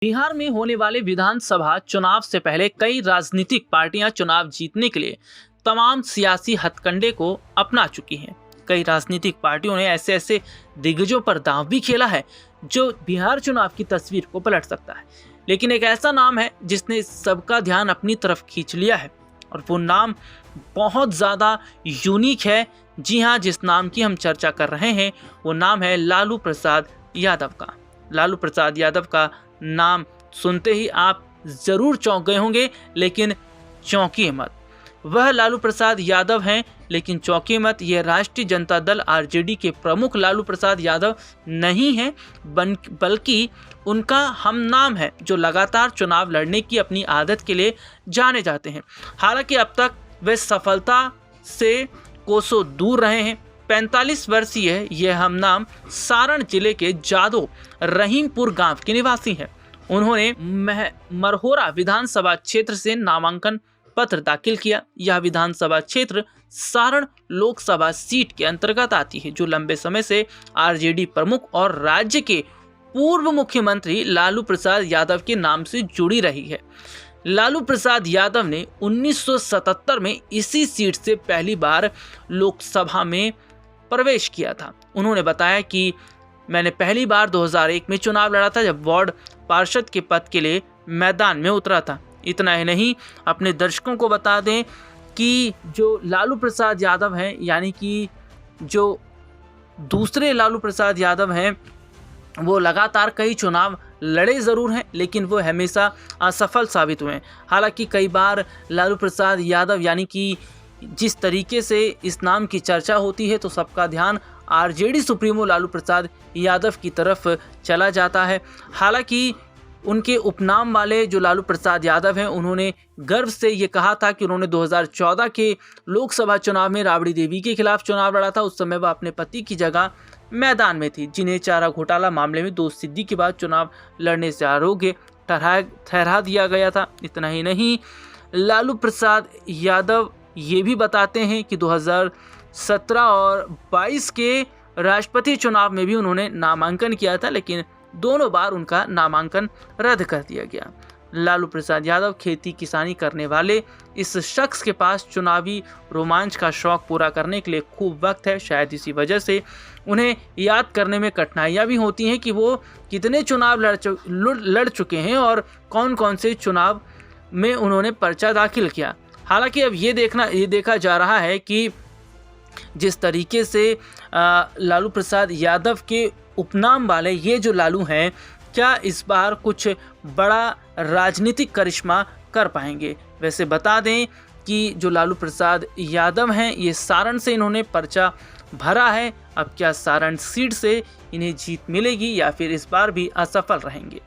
बिहार में होने वाले विधानसभा चुनाव से पहले कई राजनीतिक पार्टियां चुनाव जीतने के लिए तमाम सियासी हथकंडे को अपना चुकी हैं। कई राजनीतिक पार्टियों ने ऐसे ऐसे दिग्गजों पर दांव भी खेला है जो बिहार चुनाव की तस्वीर को पलट सकता है। लेकिन एक ऐसा नाम है जिसने सबका ध्यान अपनी तरफ खींच लिया है और वो नाम बहुत ज़्यादा यूनिक है। जी हाँ, जिस नाम की हम चर्चा कर रहे हैं वो नाम है लालू प्रसाद यादव का। लालू प्रसाद यादव का नाम सुनते ही आप ज़रूर चौंक गए होंगे, लेकिन चौंकिए मत। वह लालू प्रसाद यादव हैं, लेकिन चौंकिए मत। ये राष्ट्रीय जनता दल आरजेडी के प्रमुख लालू प्रसाद यादव नहीं हैं, बल्कि उनका हम नाम है जो लगातार चुनाव लड़ने की अपनी आदत के लिए जाने जाते हैं। हालांकि अब तक वे सफलता से कोसों दूर रहे हैं। 45 वर्षीय ये हम नाम सारण जिले के जादो रहीमपुर गांव के निवासी हैं। उन्होंने मरहोरा विधानसभा क्षेत्र से नामांकन पत्र दाखिल किया। यह विधानसभा क्षेत्र सारण लोकसभा सीट के अंतर्गत आती है, जो लंबे समय से आरजेडी प्रमुख और राज्य के पूर्व मुख्यमंत्री लालू प्रसाद यादव के नाम से जुड़ी रही है। लालू प्रसाद यादव ने 1977 में इसी सीट से पहली बार लोकसभा में प्रवेश किया था। उन्होंने बताया कि मैंने पहली बार 2001 में चुनाव लड़ा था, जब वार्ड पार्षद के पद के लिए मैदान में उतरा था। इतना ही नहीं, अपने दर्शकों को बता दें कि जो लालू प्रसाद यादव हैं, यानी कि जो दूसरे लालू प्रसाद यादव हैं, वो लगातार कई चुनाव लड़े ज़रूर हैं, लेकिन वो हमेशा असफल साबित हुए हैं। हालांकि कई बार लालू प्रसाद यादव, यानी कि जिस तरीके से इस नाम की चर्चा होती है, तो सबका ध्यान आरजेडी सुप्रीमो लालू प्रसाद यादव की तरफ चला जाता है। हालांकि उनके उपनाम वाले जो लालू प्रसाद यादव हैं, उन्होंने गर्व से ये कहा था कि उन्होंने 2014 के लोकसभा चुनाव में राबड़ी देवी के खिलाफ चुनाव लड़ा था। उस समय वह अपने पति की जगह मैदान में थी, जिन्हें चारा घोटाला मामले में दोषसिद्धि के बाद चुनाव लड़ने से अयोग्य ठहरा दिया गया था। इतना ही नहीं, लालू प्रसाद यादव ये भी बताते हैं कि 2017 और 22 के राष्ट्रपति चुनाव में भी उन्होंने नामांकन किया था, लेकिन दोनों बार उनका नामांकन रद्द कर दिया गया। लालू प्रसाद यादव खेती किसानी करने वाले इस शख्स के पास चुनावी रोमांच का शौक पूरा करने के लिए खूब वक्त है। शायद इसी वजह से उन्हें याद करने में कठिनाइयाँ भी होती हैं कि वो कितने चुनाव लड़ चुके हैं और कौन कौन से चुनाव में उन्होंने पर्चा दाखिल किया। हालांकि अब ये देखा जा रहा है कि जिस तरीके से लालू प्रसाद यादव के उपनाम वाले ये जो लालू हैं, क्या इस बार कुछ बड़ा राजनीतिक करिश्मा कर पाएंगे। वैसे बता दें कि जो लालू प्रसाद यादव हैं, ये सारण से इन्होंने पर्चा भरा है। अब क्या सारण सीट से इन्हें जीत मिलेगी या फिर इस बार भी असफल रहेंगे।